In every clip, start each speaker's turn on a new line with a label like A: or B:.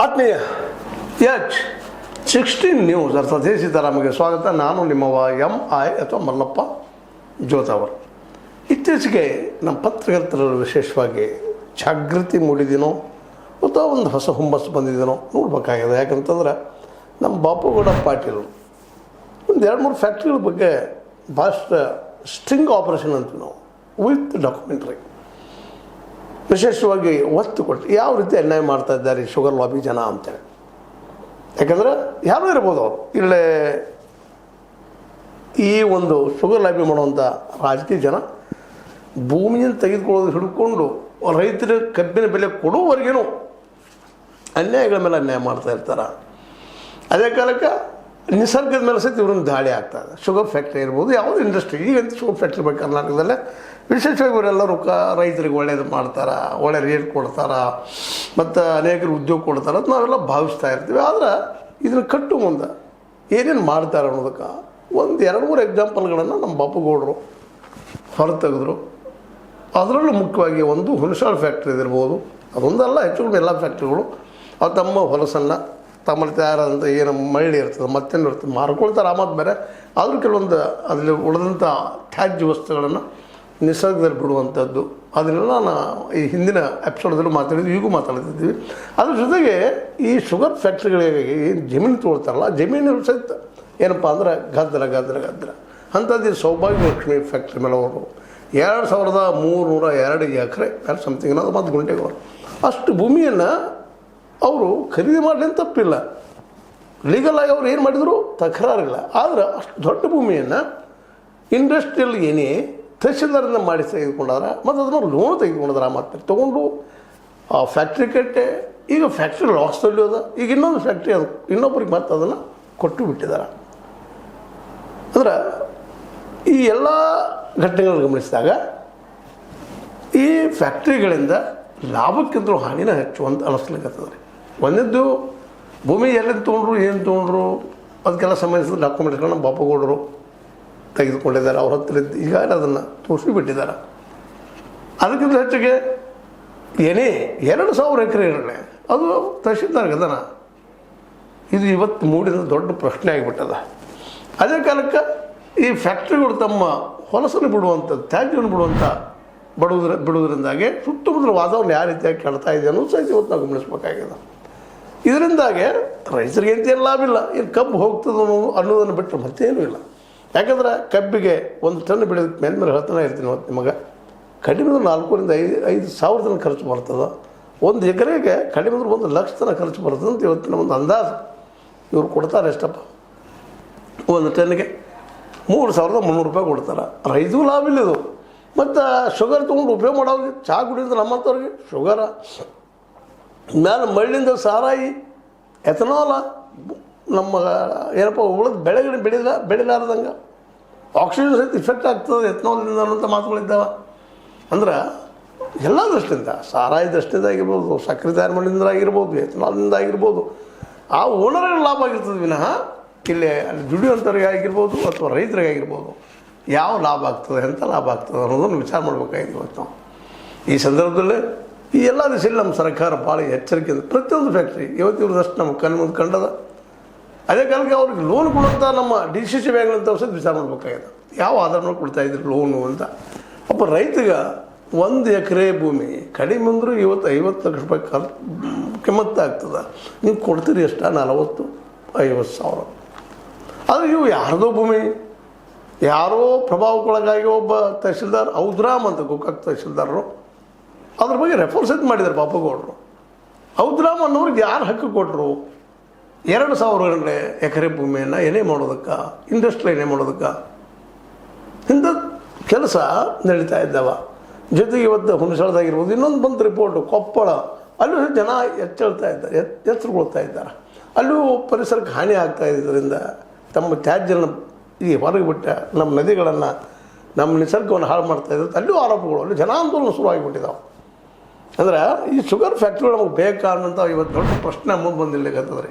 A: ಆತ್ಮೀಯ H16 news ಅರ್ಥಾತ್ J ಸೀತಾರಾಮಗೆ ಸ್ವಾಗತ. ನಾನು ನಿಮ್ಮವ MI ಅಥವಾ ಮಲ್ಲಪ್ಪ ಜೋತಾವರ್. ಇತ್ತೀಚೆಗೆ ನಮ್ಮ ಪತ್ರಕರ್ತರು ವಿಶೇಷವಾಗಿ ಜಾಗೃತಿ ಮೂಡಿದಿನೋ ಅಥವಾ ಒಂದು ಹೊಸ ಹುಮ್ಮಸ್ಸು ಬಂದಿದ್ದೀನೋ ನೋಡ್ಬೇಕಾಗಿದೆ. ಯಾಕಂತಂದ್ರೆ ನಮ್ಮ ಬಾಪುಗೌಡ ಪಾಟೀಲ್ ಒಂದು 2-3 ಫ್ಯಾಕ್ಟ್ರಿಗಳ ಬಗ್ಗೆ ಭಾಳಷ್ಟು ಸ್ಟ್ರಿಂಗ್ ಆಪರೇಷನ್ ಅಂತೀವಿ ನಾವು, ವಿತ್ ಡಾಕ್ಯುಮೆಂಟ್ರಿ ವಿಶೇಷವಾಗಿ ಒತ್ತು ಕೊಟ್ಟು ಯಾವ ರೀತಿ ಅನ್ಯಾಯ ಮಾಡ್ತಾ ಇದ್ದಾರೆ ಶುಗರ್ ಲಾಬಿ ಜನ ಅಂತೇಳಿ. ಯಾಕಂದರೆ ಯಾರೂ ಇರ್ಬೋದು ಅವರು ಇಲ್ಲೇ ಈ ಒಂದು ಶುಗರ್ ಲಾಬಿ ಮಾಡುವಂಥ ರಾಜಕೀಯ ಜನ ಭೂಮಿಯನ್ನು ತೆಗೆದುಕೊಳ್ಳೋದು ಹಿಡ್ಕೊಂಡು ರೈತರ ಕಬ್ಬಿನ ಬೆಲೆ ಕೊಡುವವರೆಗೇನು ಅನ್ಯಾಯಗಳ ಮೇಲೆ ಅನ್ಯಾಯ ಮಾಡ್ತಾ ಇರ್ತಾರೆ. ಅದೇ ಕಾಲಕ್ಕೆ ನಿಸರ್ಗದ ಮೇಲೆ ಸಹಿತ ಇವ್ರನ್ನ ದಾಳಿ ಆಗ್ತಾಯಿದೆ. ಶುಗರ್ ಫ್ಯಾಕ್ಟ್ರಿ ಇರ್ಬೋದು, ಯಾವುದೇ ಇಂಡಸ್ಟ್ರಿ, ಈಗಂತ ಶುಗರ್ ಫ್ಯಾಕ್ಟ್ರಿ ಬಗ್ಗೆ ಕರ್ನಾಟಕದಲ್ಲೇ ವಿಶೇಷವಾಗಿ ಇವರೆಲ್ಲರೂ ರೈತರಿಗೆ ಒಳ್ಳೇದು ಮಾಡ್ತಾರೆ, ಒಳ್ಳೆ ರೇಟ್ ಕೊಡ್ತಾರೆ ಮತ್ತು ಅನೇಕರು ಉದ್ಯೋಗ ಕೊಡ್ತಾರೆ ಅಂತ ನಾವೆಲ್ಲ ಭಾವಿಸ್ತಾ ಇರ್ತೀವಿ. ಆದರೆ ಇದನ್ನು ಕಟ್ಟು ಮುಂದೆ ಏನೇನು ಮಾಡ್ತಾರೆ ಅನ್ನೋದಕ್ಕೆ ಒಂದು 2-3 ಎಕ್ಸಾಂಪಲ್ಗಳನ್ನು ನಮ್ಮ ಬಾಪುಗೌಡರು ಹೊರತೆಗೆದ್ರು. ಅದರಲ್ಲೂ ಮುಖ್ಯವಾಗಿ ಒಂದು ಹುಣಸಾಳ ಫ್ಯಾಕ್ಟ್ರಿ ಇರ್ಬೋದು, ಅದೊಂದಲ್ಲ ಹೆಚ್ಚು ಕಡಿಮೆ ಎಲ್ಲ ಫ್ಯಾಕ್ಟ್ರಿಗಳು ಅದು ತಮ್ಮ ಹೊಲಸನ್ನು ತಮ್ಮಲ್ಲಿ ತಯಾರಾದಂಥ ಏನು ಮಳ್ಳಿ ಇರ್ತದೆ ಮತ್ತೇನು ಇರ್ತದೆ ಮಾರ್ಕೊಳ್ತಾರೆ. ಆಮದು ಬೇರೆ ಆದರೂ ಕೆಲವೊಂದು ಅದರಲ್ಲಿ ಉಳಿದಂಥ ತ್ಯಾಜ್ಯ ವಸ್ತುಗಳನ್ನು ನಿಸರ್ಗದಲ್ಲಿ ಬಿಡುವಂಥದ್ದು ಅದನ್ನೆಲ್ಲ ಈ ಹಿಂದಿನ ಎಪಿಸೋಡಲ್ಲೂ ಮಾತಾಡಿದ್ವಿ, ಈಗೂ ಮಾತಾಡ್ತಿದ್ವಿ. ಅದ್ರ ಜೊತೆಗೆ ಈ ಶುಗರ್ ಫ್ಯಾಕ್ಟ್ರಿಗಳಿಗೆ ಏನು ಜಮೀನು ತೊಗೊಳ್ತಾರಲ್ಲ, ಜಮೀನು ಸಹಿತ ಏನಪ್ಪ ಅಂದ್ರೆ ಗದ್ದಲ ಅಂಥದ್ದು ಸೌಭಾಗ್ಯ ಲಕ್ಷ್ಮಿ ಫ್ಯಾಕ್ಟ್ರಿ ಮೇಲೆ ಅವರು 2302 ಎಕರೆ ಸಮಥಿಂಗ್ ಅನ್ನೋದು ಮತ್ತು ಗುಂಟೆಗೆ ಅವರು ಅಷ್ಟು ಭೂಮಿಯನ್ನು ಅವರು ಖರೀದಿ ಮಾಡಲಿ ತಪ್ಪಿಲ್ಲ, ಲೀಗಲಾಗಿ ಅವ್ರು ಏನು ಮಾಡಿದರು ತಕರಾರಿಲ್ಲ. ಆದರೆ ಅಷ್ಟು ದೊಡ್ಡ ಭೂಮಿಯನ್ನು ಇಂಡಸ್ಟ್ರಿಯಲ್ ಏನೇ ತಹಶೀಲ್ದಾರಿಂದ ಮಾಡಿ ತೆಗೆದುಕೊಂಡಾರ ಮತ್ತು ಅದನ್ನು ಲೋನ್ ತೆಗೆದುಕೊಂಡಿದ್ದಾರೆ. ಮತ್ತು ತೊಗೊಂಡು ಆ ಫ್ಯಾಕ್ಟ್ರಿ ಕಟ್ಟೆ ಈಗ ಫ್ಯಾಕ್ಟ್ರಿ ಲಾಸ್ದಲ್ಲಿ ಅದ. ಈಗ ಇನ್ನೊಂದು ಫ್ಯಾಕ್ಟ್ರಿ ಅದು ಇನ್ನೊಬ್ಬರಿಗೆ ಮತ್ತೆ ಅದನ್ನು ಕೊಟ್ಟು ಬಿಟ್ಟಿದ್ದಾರೆ. ಅಂದ್ರೆ ಈ ಎಲ್ಲ ಘಟನೆಗಳನ್ನು ಗಮನಿಸಿದಾಗ ಈ ಫ್ಯಾಕ್ಟ್ರಿಗಳಿಂದ ಲಾಭಕ್ಕಿಂತಲೂ ಹಾನಿನ ಹೆಚ್ಚು ಅಂತ ಅನ್ನಿಸ್ಲಿಕ್ಕತ್ತದ ರೀ. ಒಂದದ್ದು ಭೂಮಿ ಎಲ್ಲಿಂದ ತೊಗೊಂಡ್ರು ಏನು ತೊಗೊಂಡ್ರು ಅದಕ್ಕೆಲ್ಲ ಸಂಬಂಧಿಸಿದ ಡಾಕ್ಯುಮೆಂಟ್ಸ್ಗಳನ್ನ ಬಾಪುಗೌಡರು ತೆಗೆದುಕೊಂಡಿದ್ದಾರೆ. ಅವ್ರ ಹತ್ತಿರ ಈಗಾಗಲೇ ಅದನ್ನು ತೋರಿಸಿಬಿಟ್ಟಿದ್ದಾರೆ. ಅದಕ್ಕಿಂತ ಹೆಚ್ಚಿಗೆ ಏನೇ 2000 ಎಕರೆ ಇರಲಿ ಅದು ತಹಶೀಲ್ದಾರ್ ಗದನ. ಇದು ಇವತ್ತು ಮೂಡಿದ ದೊಡ್ಡ ಪ್ರಶ್ನೆ ಆಗಿಬಿಟ್ಟದ. ಅದೇ ಕಾಲಕ್ಕೆ ಈ ಫ್ಯಾಕ್ಟ್ರಿಗಳು ತಮ್ಮ ಹೊಲಸನ್ನು ಬಿಡುವಂಥದ್ದು ತ್ಯಾಜ್ಯವನ್ನು ಬಿಡುವುದರಿಂದಾಗಿ ಸುತ್ತಮುತ್ತಲ ವಾತಾವರಣ ಯಾವ ರೀತಿಯಾಗಿ ಕೆಡ್ತಾ ಇದೆ ಅನ್ನೋದು ಸಹಿತ ಇವತ್ತು ನಾವು ಗಮನಿಸಬೇಕಾಗಿದೆ. ಇದರಿಂದಾಗೆ ರೈತರಿಗೆ ಎಂತೇನು ಲಾಭ ಇಲ್ಲ. ಏನು ಕಬ್ಬು ಹೋಗ್ತದೆ ಅನ್ನೋದನ್ನು ಬಿಟ್ಟರೆ ಮತ್ತೇನೂ ಇಲ್ಲ. ಯಾಕಂದ್ರೆ ಕಬ್ಬಿಗೆ 1 ಟನ್ ಬೆಳೆಯೋದಕ್ಕೆ ಮೇಲೆ ಹೇಳ್ತಾನೆ ಇರ್ತೀನಿ ಇವತ್ತು ನಿಮಗೆ ಕಡಿಮೆ 4,000-5,000 ತನಕ ಖರ್ಚು ಬರ್ತದೆ. 1 ಎಕರೆಗೆ ಕಡಿಮೆ 1 ಲಕ್ಷ ತನಕ ಖರ್ಚು ಬರ್ತದೆ ಅಂತ ಇವತ್ತಿನ ಒಂದು ಅಂದಾಜು ಇವ್ರು ಕೊಡ್ತಾರೆ. ಎಷ್ಟಪ್ಪ 1 ಟನ್ನಿಗೆ 3,300 ರೂಪಾಯಿ ಕೊಡ್ತಾರೆ. ರೈತಗೂ ಲಾಭ ಇಲ್ಲ ಇದು. ಮತ್ತು ಶುಗರ್ ತೊಗೊಂಡು ಉಪಯೋಗ ಮಾಡೋರಿಗೆ ಚಹಾ ಕುಡಿಯೋದು ನಮ್ಮಂಥವ್ರಿಗೆ ಶುಗರ ಮೇಲೆ ಮಳ್ಳಿಂದ ಸಾರಾಯಿ ಎಥನಾಲ ನಮ್ಮ ಏನಪ್ಪ ಉಳಿದ ಬೆಳೆಗಳು ಬೆಳಿಲಾರ್ದಂಗೆ ಆಕ್ಸಿಜನ್ ಸಹಿತ ಇಫೆಕ್ಟ್ ಆಗ್ತದೆ ಎಥನಾಲ್ದಿಂದ ಅನ್ನೋಂಥ ಮಾತುಗಳಿದ್ದಾವೆ. ಅಂದ್ರೆ ಎಲ್ಲ ದೃಷ್ಟಿಯಿಂದ ಸಾರಾಯಿ ದೃಷ್ಟಿಯಿಂದ ಆಗಿರ್ಬೋದು, ಸಕ್ಕರೆ ತಯಾರು ಮಾಡಿದಿಂದ ಆಗಿರ್ಬೋದು, ಎಥನಾಲ್ನಿಂದ ಆಗಿರ್ಬೋದು, ಆ ಓನರ್ಗೆ ಲಾಭ ಆಗಿರ್ತದೆ ವಿನಃ ಇಲ್ಲಿ ಅಲ್ಲಿ ದುಡಿಯುವಂಥವ್ರಿಗೆ ಆಗಿರ್ಬೋದು ಅಥವಾ ರೈತರಿಗೆ ಆಗಿರ್ಬೋದು ಯಾವ ಲಾಭ ಆಗ್ತದೆ ಎಂಥ ಲಾಭ ಆಗ್ತದೆ ಅನ್ನೋದನ್ನು ವಿಚಾರ ಮಾಡಬೇಕಾಗಿದೆ ಇವತ್ತು ನಾವು. ಈ ಸಂದರ್ಭದಲ್ಲಿ ಈ ಎಲ್ಲ ದಿಶೆಯಲ್ಲಿ ನಮ್ಮ ಸರ್ಕಾರ ಭಾಳ ಎಚ್ಚರಿಕೆಯಿಂದ ಪ್ರತಿಯೊಂದು ಫ್ಯಾಕ್ಟ್ರಿ ಇವತ್ತು ಇವ್ರದಷ್ಟು ನಮ್ಮ ಕಣ್ಣು ಮುಂದೆ ಕಂಡದ. ಅದೇ ಕಾಲಕ್ಕೆ ಅವ್ರಿಗೆ ಲೋನ್ ಕೊಡುವಂಥ ನಮ್ಮ DCC ಬ್ಯಾಂಕ್ಗಳಂತ ಸಹಿತ ವಿಚಾರ ಮಾಡಬೇಕಾಗಿದೆ. ಯಾವ ಆಧಾರ ಮೇಲೆ ಕೊಡ್ತಾಯಿದ್ರು ಲೋನು ಅಂತ. ಒಬ್ಬ ರೈತಗೆ 1 ಎಕರೆ ಭೂಮಿ ಕಡಿಮೆ ಅಂದರೂ ಇವತ್ತು 50 ಲಕ್ಷ ರೂಪಾಯಿ ಕಿಮ್ಮತ್ತು ಆಗ್ತದೆ. ನೀವು ಕೊಡ್ತೀರಿ ಎಷ್ಟು 40-50 ಸಾವಿರ. ಆದರೆ ಇವು ಯಾರ್ದೋ ಭೂಮಿ ಯಾರೋ ಪ್ರಭಾವಕ್ಕೊಳಗಾಗಿ ಒಬ್ಬ ತಹಶೀಲ್ದಾರ್ ಔದ್ರಾಮ್ ಅಂತ ಗೋಕಾಕ್ ತಹಶೀಲ್ದಾರರು ಅದ್ರ ಬಗ್ಗೆ ರೆಫರೆನ್ಸ್ ಮಾಡಿದ್ದಾರೆ ಬಾಪುಗೌಡರು. ಔದ್ರಾಮ್ ಅನ್ನೋರಿಗೆ ಯಾರು ಹಕ್ಕು ಕೊಟ್ಟರು 2,000 ಎಕರೆ ಭೂಮಿಯನ್ನು ಏನೇ ಮಾಡೋದಕ್ಕೆ ಇಂಡಸ್ಟ್ರಿ ಏನೇ ಮಾಡೋದಕ್ಕೆ ಇಂಥ ಕೆಲಸ ನಡೀತಾ ಇದ್ದಾವೆ. ಜೊತೆಗೆ ಇವತ್ತು ಹುಣಸಾಳದಾಗಿರ್ಬೋದು ಇನ್ನೊಂದು ಬಂತು ರಿಪೋರ್ಟು ಕೊಪ್ಪಳ ಅಲ್ಲೂ ಜನ ಎಚ್ಚರಗೊಳ್ತಾ ಇದ್ದಾರೆ. ಅಲ್ಲೂ ಪರಿಸರಕ್ಕೆ ಹಾನಿ ಆಗ್ತಾ ಇದರಿಂದ ತಮ್ಮ ತ್ಯಾಜ್ಯನ ಈ ಹೊರಗೆ ಬಿಟ್ಟ ನಮ್ಮ ನದಿಗಳನ್ನು ನಮ್ಮ ನಿಸರ್ಗವನ್ನು ಹಾಳು ಮಾಡ್ತಾ ಇದ್ದಾರೆ. ಅಲ್ಲೂ ಆರೋಪಗಳು ಅಲ್ಲಿ ಜನಾಂದೋಲನ ಶುರುವಾಗಿಬಿಟ್ಟಿದ್ದಾವೆ. ಅಂದ್ರೆ ಈ ಶುಗರ್ ಫ್ಯಾಕ್ಟ್ರಿಗಳು ನಮಗೆ ಬೇಕಾ ಅನ್ನೋಂಥ ಇವತ್ತು ದೊಡ್ಡ ಪ್ರಶ್ನೆ ಮುಂದೆ ಬಂದಿಲ್ಲಕತ್ತದ್ರಿ.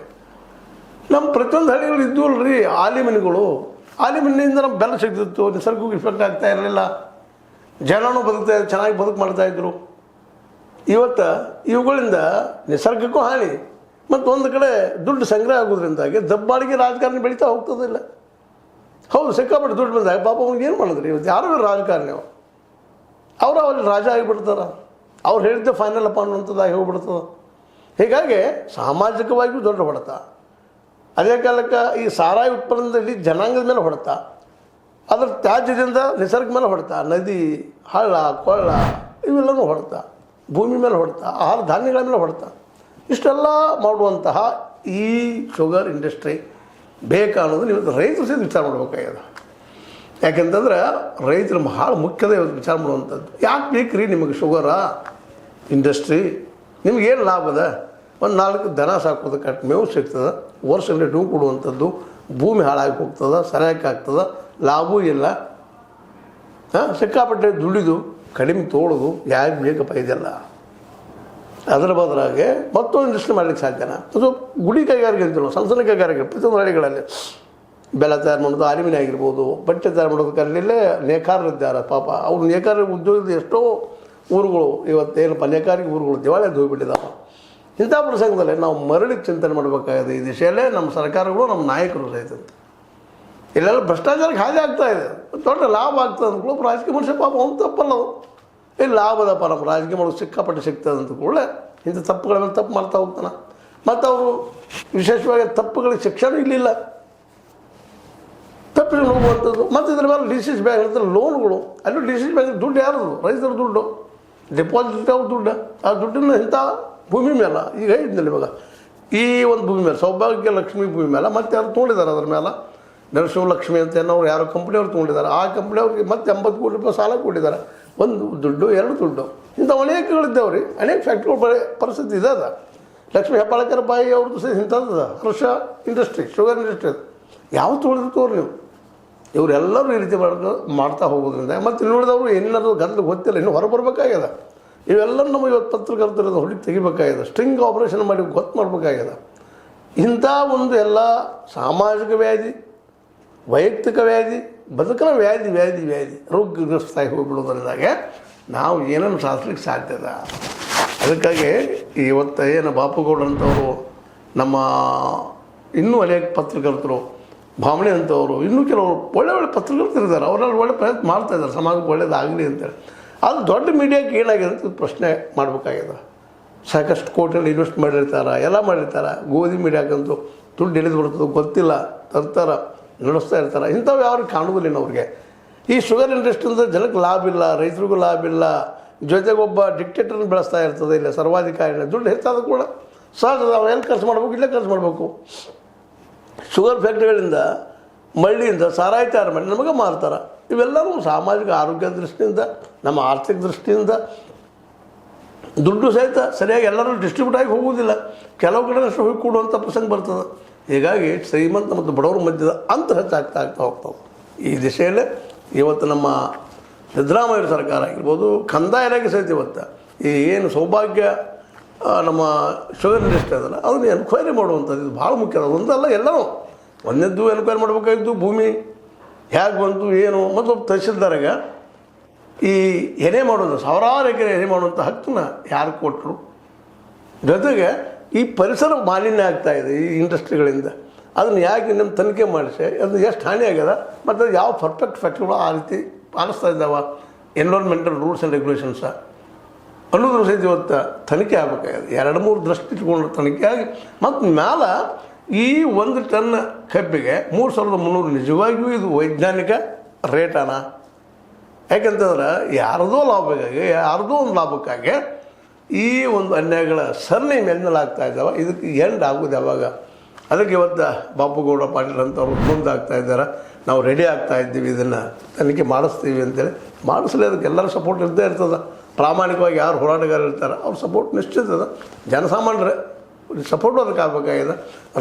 A: ನಮ್ಮ ಪ್ರತಿಯೊಂದು ಹಳ್ಳಿಗಳು ಇದ್ದವು ಅಲ್ರಿ ಆಲಿಮಣ್ಣಿಂದ ನಮ್ಮ ಬೆಲ್ಲ ಸಿಗ್ತಿತ್ತು, ನಿಸರ್ಗಕ್ಕೆ ಇಫೆಕ್ಟ್ ಆಗ್ತಾ ಇರಲಿಲ್ಲ, ಜನನೂ ಬದುಕ್ತಾಯಿದ್ರು, ಚೆನ್ನಾಗಿ ಬದುಕು ಮಾಡ್ತಾಯಿದ್ರು. ಇವತ್ತು ಇವುಗಳಿಂದ ನಿಸರ್ಗಕ್ಕೂ ಹಾನಿ, ಮತ್ತು ಒಂದು ಕಡೆ ದುಡ್ಡು ಸಂಗ್ರಹ ಆಗೋದ್ರಿಂದಾಗಿ ದಬ್ಬಾಳಿಗೆ ರಾಜಕಾರಣಿ ಬೆಳೀತಾ ಹೋಗ್ತದಿಲ್ಲ. ಹೌದು, ಸಿಕ್ಕಾಪಟ್ಟೆ ದುಡ್ಡು ಬಂದಾಗ ಪಾಪ ಅವ್ನಿಗೆ ಏನು ಮಾಡಿದ್ರಿ? ಇವತ್ತು ಯಾರು ರಾಜಕಾರಣಿ ಅವರು ಅವ್ರಿಗೆ ರಾಜ ಆಗಿಬಿಡ್ತಾರೆ. ಅವ್ರು ಹೇಳಿದ್ದೆ ಫೈನಲ್ ಅಪ್ಪ ಅನ್ನುವಂಥದ್ದಾಗಿ ಹೋಗ್ಬಿಡ್ತದೆ. ಹೀಗಾಗಿ ಸಾಮಾಜಿಕವಾಗಿಯೂ ದೊಡ್ಡ ಹೊಡೆತ, ಅದೇ ಕಾಲಕ್ಕೆ ಈ ಸಾರಾಯಿ ಉತ್ಪನ್ನದಲ್ಲಿ ಜನಾಂಗದ ಮೇಲೆ ಹೊಡೆತ, ಅದರ ತ್ಯಾಜ್ಯದಿಂದ ನಿಸರ್ಗ ಮೇಲೆ ಹೊಡೆತ, ನದಿ, ಹಳ್ಳ, ಕೊಳ್ಳ ಇವೆಲ್ಲವೂ ಹೊಡೆತ, ಭೂಮಿ ಮೇಲೆ ಹೊಡೆತ, ಆಹಾರ ಧಾನ್ಯಗಳ ಮೇಲೆ ಹೊಡೆತ. ಇಷ್ಟೆಲ್ಲ ಮಾಡುವಂತಹ ಈ ಶುಗರ್ ಇಂಡಸ್ಟ್ರಿ ಬೇಕಾ ಅನ್ನೋದು ನೀವು ರೈತರು ಸಹಿತ ವಿಚಾರ ಮಾಡಬೇಕಾಗ್ಯದ. ಯಾಕೆಂತಂದ್ರೆ ರೈತರು ಭಾಳ ಮುಖ್ಯದ ಇವತ್ತು ವಿಚಾರ ಮಾಡುವಂಥದ್ದು. ಯಾಕೆ ಬೇಕ್ರಿ ನಿಮಗೆ ಶುಗರ ಇಂಡಸ್ಟ್ರಿ? ನಿಮಗೇನು ಲಾಭದ? ಒಂದು 4 ದನ ಸಾಕೋದು, ಕಟ್ ಮೇವು ಸಿಗ್ತದೆ, ವರ್ಷದಲ್ಲಿ ಡೂ ಕೊಡುವಂಥದ್ದು, ಭೂಮಿ ಹಾಳಾಗಿ ಹೋಗ್ತದೆ, ಸರಿಯಾಗಿ ಆಗ್ತದೆ, ಲಾಭವೂ ಇಲ್ಲ. ಸಿಕ್ಕಾಪಟ್ಟೆ ದುಡಿದು ಕಡಿಮೆ ತೋಳೋದು ಯಾಕೆ ಬೇಕಪ್ಪ ಇದೆಲ್ಲ? ಅದರ ಬದಲಾಗಿ ಮತ್ತೊಂದು ಇಂಡಸ್ಟ್ರಿ ಮಾಡ್ಲಿಕ್ಕೆ ಸಾಧ್ಯನ? ಅದು ಗುಡಿ ಕೈಗಾರಿಕೆ ಅಂತೀವಿ, ಸಣ್ಣ ಸಣ್ಣ ಕೈಗಾರಿಕೆ ಪ್ರತಿಯೊಂದು ಹಳ್ಳಿಗಳಲ್ಲಿ ಬೆಲ್ಲ ತಯಾರು ಮಾಡೋದು, ಅರಿವಿನ ಆಗಿರ್ಬೋದು, ಬಟ್ಟೆ ತಯಾರು ಮಾಡೋದಕ್ಕಲ್ಲೇ ನೇಕಾರರಿದ್ದಾರೆ. ಪಾಪ ಅವ್ರು ನೇಕಾರ ಉದ್ಯೋಗದ ಎಷ್ಟೋ ಊರುಗಳು ಇವತ್ತೇನಪ್ಪ ನೇಕಾರಿಕೆ ಊರುಗಳು ದಿವಾಳಿಯಲ್ಲಿ ಹೋಗಿಬಿಟ್ಟಿದ್ದಾವೆ. ಇಂಥ ಪ್ರಸಂಗದಲ್ಲಿ ನಾವು ಮರಳಿ ಚಿಂತನೆ ಮಾಡಬೇಕಾಗಿದೆ. ಈ ದಿಶೆಯಲ್ಲೇ ನಮ್ಮ ಸರ್ಕಾರಗಳು, ನಮ್ಮ ನಾಯಕರು ಸಹಿತ ಇಲ್ಲೆಲ್ಲ ಭ್ರಷ್ಟಾಚಾರಕ್ಕೆ ಹಾಗೆ ಆಗ್ತಾ ಇದೆ. ದೊಡ್ಡ ಲಾಭ ಆಗ್ತದೆ ಅಂದ್ಕೊಳ್ಳೋ ರಾಜಕೀಯ ಮನುಷ್ಯ ಪಾಪ ಅವ್ನು ತಪ್ಪಲ್ಲ. ಇಲ್ಲಿ ಲಾಭದಪ್ಪ ನಮ್ಮ ರಾಜಕೀಯ ಮಾಡೋದು ಸಿಕ್ಕಾಪಟ್ಟೆ ಸಿಗ್ತದೆ ಅಂತ ಕೂಡಲೇ ಇಂಥ ತಪ್ಪುಗಳ ಮೇಲೆ ತಪ್ಪು ಮಾಡ್ತಾ ಹೋಗ್ತಾನೆ. ಮತ್ತು ಅವರು ವಿಶೇಷವಾಗಿ ತಪ್ಪುಗಳಿಗೆ ಶಿಕ್ಷಣ ಇರಲಿಲ್ಲ, ತಪ್ಪಿಗೆ ಹೋಗುವಂಥದ್ದು. ಮತ್ತು ಇದ್ರ ಮೇಲೆ ಡಿ ಸಿ ಸಿ ಬ್ಯಾಂಕ್ ಅಂತ ಲೋನ್ಗಳು, ಅಲ್ಲೂ ಡಿ ಸಿ ಸಿ ಬ್ಯಾಂಕ್ ದುಡ್ಡು ಯಾರದು? ರೈತರ ದುಡ್ಡು, ಡೆಪಾಸಿಟ್ ಅವ್ರ ದುಡ್ಡು. ಆ ದುಡ್ಡನ್ನು ಇಂಥ ಭೂಮಿ ಮೇಲೆ ಈಗ ಹೇಳಿದ್ನಲ್ಲಿ ಇವಾಗ ಈ ಒಂದು ಭೂಮಿ ಮೇಲೆ ಸೌಭಾಗ್ಯ ಲಕ್ಷ್ಮಿ ಭೂಮಿ ಮೇಲೆ ಮತ್ತೆ ಯಾರು ತೊಗೊಂಡಿದ್ದಾರೆ, ಅದ್ರ ಮೇಲೆ ನರಸಿಂಹಲಕ್ಷ್ಮಿ ಅಂತ ಏನೋ ಯಾರೋ ಕಂಪ್ನಿಯವ್ರು ತೊಗೊಂಡಿದ್ದಾರೆ. ಆ ಕಂಪ್ನಿಯವ್ರಿಗೆ ಮತ್ತೆ 80 ಕೋಟಿ ರೂಪಾಯಿ ಸಾಲ ಕೊಟ್ಟಿದ್ದಾರೆ. 1 ದುಡ್ಡು 2 ದುಡ್ಡು ಇಂಥ ಅನೇಕಗಳಿದ್ದೇವ್ರಿ. ಅನೇಕ ಫ್ಯಾಕ್ಟ್ರಿಗಳು ಪರಿಸ್ಥಿತಿ ಇದೆ. ಅದ ಲಕ್ಷ್ಮೀ ಹೆಬ್ಬಾಳಕರ ಬಾಯಿ ಅವ್ರದ್ದು ಸಹ ಇಂಥದ್ದು ಹರ್ಷ ಇಂಡಸ್ಟ್ರಿ, ಶುಗರ್ ಇಂಡಸ್ಟ್ರಿ ಅದು ಯಾವ ತೊಳೆದಿರ್ತವ್ರು ನೀವು. ಇವರೆಲ್ಲರೂ ಈ ರೀತಿ ಮಾಡ್ತಾ ಹೋಗೋದ್ರಿಂದ ಮತ್ತು ನೋಡಿದವರು ಏನಾದರೂ ಗಂಟಲು ಗೊತ್ತಿಲ್ಲ, ಇನ್ನೂ ಹೊರಬರ್ಬೇಕಾಗ್ಯದ. ಇವೆಲ್ಲರೂ ನಮಗೆ ಇವತ್ತು ಪತ್ರಕರ್ತರದ್ದು ಹೊಡಿಗೆ ತೆಗಿಬೇಕಾಗ್ಯದ, ಸ್ಟ್ರಿಂಗ್ ಆಪ್ರೇಷನ್ ಮಾಡಿ ಗೊತ್ತು ಮಾಡಬೇಕಾಗ್ಯದ. ಇಂಥ ಒಂದು ಎಲ್ಲ ಸಾಮಾಜಿಕ ವ್ಯಾಧಿ, ವೈಯಕ್ತಿಕ ವ್ಯಾಧಿ, ಬದುಕಿನ ವ್ಯಾಧಿ ವ್ಯಾಧಿ ವ್ಯಾಧಿ ರೋಗಗ್ರಸ್ತಾಗಿ ಹೋಗಿಬಿಡೋದ್ರಿಂದಾಗೆ ನಾವು ಏನನ್ನು ಸಾಧಿಸ್ಲಿಕ್ಕೆ ಸಾಧ್ಯದ. ಅದಕ್ಕಾಗಿ ಇವತ್ತು ಏನು ಬಾಪುಗೌಡರಂಥವರು, ನಮ್ಮ ಇನ್ನೂ ಅನೇಕ ಪತ್ರಕರ್ತರು, ಭಾವನೆ ಅಂತವರು, ಇನ್ನೂ ಕೆಲವರು ಒಳ್ಳೆ ಪತ್ರಕರ್ತರಿದ್ದಾರೆ. ಅವರೆಲ್ಲ ಒಳ್ಳೆ ಪ್ರಯತ್ನ ಮಾಡ್ತಾಯಿದ್ದಾರೆ ಸಮಾಜಕ್ಕೆ ಒಳ್ಳೇದಾಗಲಿ ಅಂತೇಳಿ. ಅದು ದೊಡ್ಡ ಮೀಡಿಯಾಕ್ಕೆ ಏನಾಗಿದೆ ಅಂತ ಪ್ರಶ್ನೆ ಮಾಡಬೇಕಾಗಿದೆ. ಸಾಕಷ್ಟು ಕೋಟಿಯಲ್ಲಿ ಇನ್ವೆಸ್ಟ್ ಮಾಡಿರ್ತಾರೆ, ಎಲ್ಲ ಮಾಡಿರ್ತಾರೆ. ಗೋಧಿ ಮೀಡಿಯಾಕ್ಕಂತೂ ದುಡ್ಡು ಎಳೆದು ಬರ್ತದೆ ಗೊತ್ತಿಲ್ಲ, ತರ್ತಾರೆ, ನಡೆಸ್ತಾ ಇರ್ತಾರೆ. ಇಂಥವು ಯಾರು ಕಾಣುವುದಿಲ್ಲ ಅವ್ರಿಗೆ. ಈ ಶುಗರ್ ಇಂಡಸ್ಟ್ರಿಯಿಂದ ಜನಕ್ಕೆ ಲಾಭ ಇಲ್ಲ, ರೈತರಿಗೂ ಲಾಭ ಇಲ್ಲ, ಜೊತೆಗೆ ಒಬ್ಬ ಡಿಕ್ಟೇಟರ್ನ ಬೆಳೆಸ್ತಾ ಇರ್ತದೆ. ಇಲ್ಲ ಸರ್ವಾಧಿಕಾರಿನ ದುಡ್ಡು ಹೆಚ್ಚಾದ ಕೂಡ ಸಹಜ, ನಾವು ಎಲ್ಲಿ ಖರ್ಚು ಮಾಡ್ಬೇಕು, ಇಲ್ಲೇ ಖರ್ಚು ಮಾಡಬೇಕು. ಶುಗರ್ ಫ್ಯಾಕ್ಟ್ರಿಗಳಿಂದ, ಮಳ್ಳಿಯಿಂದ ಸಾರಾಯಿ ತಯಾರು ಮಾಡಿ ನಮಗೆ ಮಾರ್ತಾರೆ. ಇವೆಲ್ಲವೂ ಸಾಮಾಜಿಕ ಆರೋಗ್ಯ ದೃಷ್ಟಿಯಿಂದ, ನಮ್ಮ ಆರ್ಥಿಕ ದೃಷ್ಟಿಯಿಂದ ದುಡ್ಡು ಸಹಿತ ಸರಿಯಾಗಿ ಎಲ್ಲರೂ ಡಿಸ್ಟ್ರಿಬ್ಯೂಟ್ ಆಗಿ ಹೋಗುವುದಿಲ್ಲ. ಕೆಲವು ಕಡೆ ಅಷ್ಟು ಹೋಗಿ ಕೂಡುವಂಥ ಪ್ರಸಂಗ ಬರ್ತದೆ. ಹೀಗಾಗಿ ಶ್ರೀಮಂತ ಮತ್ತು ಬಡವರ ಮಧ್ಯದ ಅಂತರ ಹೆಚ್ಚಾಗ್ತಾ ಹೋಗ್ತವೆ. ಈ ದಿಶೆಯಲ್ಲೇ ಇವತ್ತು ನಮ್ಮ ಸಿದ್ದರಾಮಯ್ಯ ಸರ್ಕಾರ ಆಗಿರ್ಬೋದು, ಕಂದಾಯ ಇಲಾಖೆ ಸಹಿತ ಇವತ್ತು ಈ ಏನು ಸೌಭಾಗ್ಯ ನಮ್ಮ ಶುಗರ್ ಇಂಡಸ್ಟ್ರಿ ಅದಲ್ಲ, ಅದನ್ನು ಎನ್ಕ್ವೈರಿ ಮಾಡುವಂಥದ್ದು ಇದು ಭಾಳ ಮುಖ್ಯ. ಒಂದಲ್ಲ, ಎಲ್ಲವೂ ಒಂದೆದ್ದು ಎನ್ಕ್ವೈರಿ ಮಾಡಬೇಕಾಗಿದ್ದು ಭೂಮಿ ಹೇಗೆ ಬಂತು ಏನು, ಮತ್ತು ತಹಸೀಲ್ದಾರಾಗ ಈ ಎನೆ ಮಾಡೋದು, ಸಾವಿರಾರು ಎಕರೆ ಎನೆ ಮಾಡುವಂಥ ಹಕ್ಕನ್ನ ಯಾರು ಕೊಟ್ಟರು. ಜೊತೆಗೆ ಈ ಪರಿಸರ ಮಾಲಿನ್ಯ ಆಗ್ತಾಯಿದೆ ಈ ಇಂಡಸ್ಟ್ರಿಗಳಿಂದ. ಅದನ್ನು ಯಾಕೆ ನಮ್ಮ ತನಿಖೆ ಮಾಡಿಸಿ ಅದು ಎಷ್ಟು ಹಾನಿ ಆಗ್ಯದ, ಮತ್ತು ಅದು ಯಾವ ಪರ್ಫೆಕ್ಟ್ ಫ್ಯಾಕ್ಟ್ರಿಗಳು ಆ ರೀತಿ ಪಾಲಿಸ್ತಾ ಇದ್ದಾವೆ, ಎನ್ವಿರಾನ್ಮೆಂಟಲ್ ರೂಲ್ಸ್ ಆ್ಯಂಡ್ ರೆಗ್ಯುಲೇಷನ್ಸ ಅನ್ನೋದ್ರ ಸಹಿತ ಇವತ್ತು ತನಿಖೆ ಆಗಬೇಕಾಗಿದೆ. 2-3 ದೃಷ್ಟಿ ಇಟ್ಕೊಂಡು ತನಿಖೆ ಆಗಿ ಮತ್ತು ಮ್ಯಾಲೆ ಈ 1 ಟನ್ ಕಬ್ಬಿಗೆ 3,300 ನಿಜವಾಗಿಯೂ ಇದು ವೈಜ್ಞಾನಿಕ ರೇಟನ? ಯಾಕೆಂತಂದ್ರೆ ಯಾರದೋ ಲಾಭಕ್ಕಾಗಿ, ಯಾರದೋ ಒಂದು ಲಾಭಕ್ಕಾಗಿ ಈ ಒಂದು ಅನ್ಯಾಯಗಳ ಸರಣಿ ಮೇಲ್ಮೇಲೆ ಆಗ್ತಾ ಇದ್ದಾವೆ. ಇದಕ್ಕೆ ಎಂಡ್ ಆಗೋದು ಯಾವಾಗ? ಅದಕ್ಕೆ ಇವತ್ತು ಬಾಪುಗೌಡ ಪಾಟೀಲ್ ಅಂತವ್ರು ಮುಂದಾಗ್ತಾ ಇದ್ದಾರೆ. ನಾವು ರೆಡಿ ಆಗ್ತಾ ಇದ್ದೀವಿ, ಇದನ್ನು ತನಿಖೆ ಮಾಡಿಸ್ತೀವಿ ಅಂತೇಳಿ. ಮಾಡಿಸಲಿ, ಅದಕ್ಕೆ ಎಲ್ಲರ ಸಪೋರ್ಟ್ ಇದ್ದೇ ಇರ್ತದೆ. ಪ್ರಾಮಾಣಿಕವಾಗಿ ಯಾರು ಹೋರಾಟಗಾರರು ಇರ್ತಾರೆ ಅವ್ರ ಸಪೋರ್ಟ್ ನಿಶ್ಚಿತ ಅದ. ಜನಸಾಮಾನ್ಯರೇ ಸಪೋರ್ಟು ಅದಕ್ಕೆ ಆಗಬೇಕಾಗಿದೆ.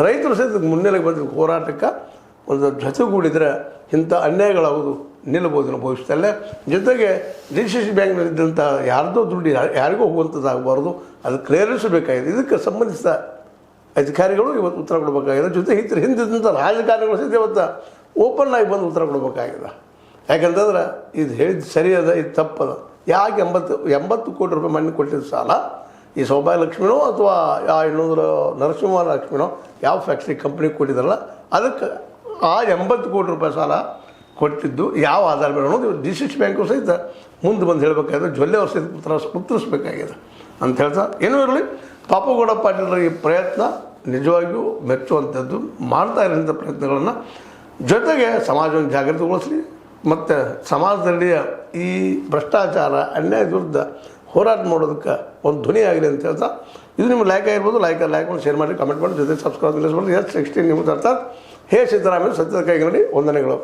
A: ರೈತರು ಸಹಿತ ಮುನ್ನೆಲೆಗೆ ಬಂದ ಹೋರಾಟಕ್ಕೆ ಒಂದು ಜೊತೆಗೂಡಿದರೆ ಇಂಥ ಅನ್ಯಾಯಗಳಾಗೋದು ನಿಲ್ಲಬಹುದು ಭವಿಷ್ಯದಲ್ಲೇ. ಜೊತೆಗೆ ಡಿ ಸಿ ಸಿ ಬ್ಯಾಂಕ್ನಲ್ಲಿದ್ದಂಥ ಯಾರ್ದೋ ದುಡ್ಡು ಯಾರಿಗೂ ಹೋಗುವಂಥದ್ದಾಗಬಾರ್ದು, ಅದು ಕ್ಲಿಯರಿಸಬೇಕಾಗಿದೆ. ಇದಕ್ಕೆ ಸಂಬಂಧಿಸಿದ ಅಧಿಕಾರಿಗಳು ಇವತ್ತು ಉತ್ತರ ಕೊಡಬೇಕಾಗಿದೆ. ಜೊತೆಗೆ ಹಿಂದಿದ್ದಂಥ ರಾಜಕಾರಣಿಗಳು ಸಹಿತ ಇವತ್ತು ಓಪನ್ ಆಗಿ ಬಂದು ಉತ್ತರ ಕೊಡಬೇಕಾಗಿದೆ. ಯಾಕಂತಂದ್ರೆ ಇದು ಹೇಳಿದ್ದು ಸರಿಯದ, ಇದು ತಪ್ಪದ. ಯಾಕೆ 80 ಕೋಟಿ ರೂಪಾಯಿ ಮಣ್ಣು ಕೊಟ್ಟಿದ್ದ ಸಾಲ ಈ ಸೌಭಾಗ್ಯಲಕ್ಷ್ಮಿನೋ ಅಥವಾ ಆ ಇನ್ನೊಂದು ನರಸಿಂಹ ಲಕ್ಷ್ಮಿನೋ ಯಾವ ಫ್ಯಾಕ್ಟ್ರಿ ಕಂಪ್ನಿ ಕೊಟ್ಟಿದ್ದಾರಲ್ಲ ಅದಕ್ಕೆ ಆ 80 ಕೋಟಿ ರೂಪಾಯಿ ಸಾಲ ಕೊಟ್ಟಿದ್ದು ಯಾವ ಆಧಾರ ಮೇಲೆ ಅನ್ನೋದು DCC ಬ್ಯಾಂಕು ಸಹಿತ ಮುಂದೆ ಬಂದು ಹೇಳಬೇಕಾದ್ರೆ ಜೊಲ್ಲೆ ಅವ್ರ ಸಹಿತ ಉತ್ತರಿಸಬೇಕಾಗಿದೆ ಅಂತ ಹೇಳ್ತಾ ಏನೂ ಇರಲಿ. ಪಾಪುಗೌಡ ಪಾಟೀಲರ ಈ ಪ್ರಯತ್ನ ನಿಜವಾಗಿಯೂ ಮೆಚ್ಚುವಂಥದ್ದು. ಮಾಡ್ತಾ ಇರೋಂಥ ಪ್ರಯತ್ನಗಳನ್ನು ಜೊತೆಗೆ ಸಮಾಜವನ್ನು ಜಾಗೃತಿಗೊಳಿಸಲಿ ಮತ್ತು ಸಮಾಜದಲ್ಲಿ ಈ ಭ್ರಷ್ಟಾಚಾರ ಅನ್ಯಾಯ ವಿರುದ್ಧ ಹೋರಾಟ ಮಾಡೋದಕ್ಕೆ ಒಂದು ಧ್ವನಿ ಆಗಲಿ ಅಂತ ಹೇಳ್ತಾ, ಇದು ನಿಮ್ಗೆ ಲೈಕ್ ಆಗಿರ್ಬೋದು, ಲೈಕ್ ಮಾಡಿ ಶೇರ್ ಮಾಡಿ, ಕಮೆಂಟ್ ಮಾಡಿ, ಜೊತೆ ಸಬ್ಸ್ಕ್ರೈಬ್ ನಿಲ್ಲಿಸ್ಬೋದು. S16 ನ್ಯೂಸ್ ಅರ್ಥಾತ್ ಹೇ ಸಿದ್ದರಾಮಯ್ಯ ಸತ್ಯದ ಕೈಗನ್ನಡಿ ವಂದನೆಗಳು.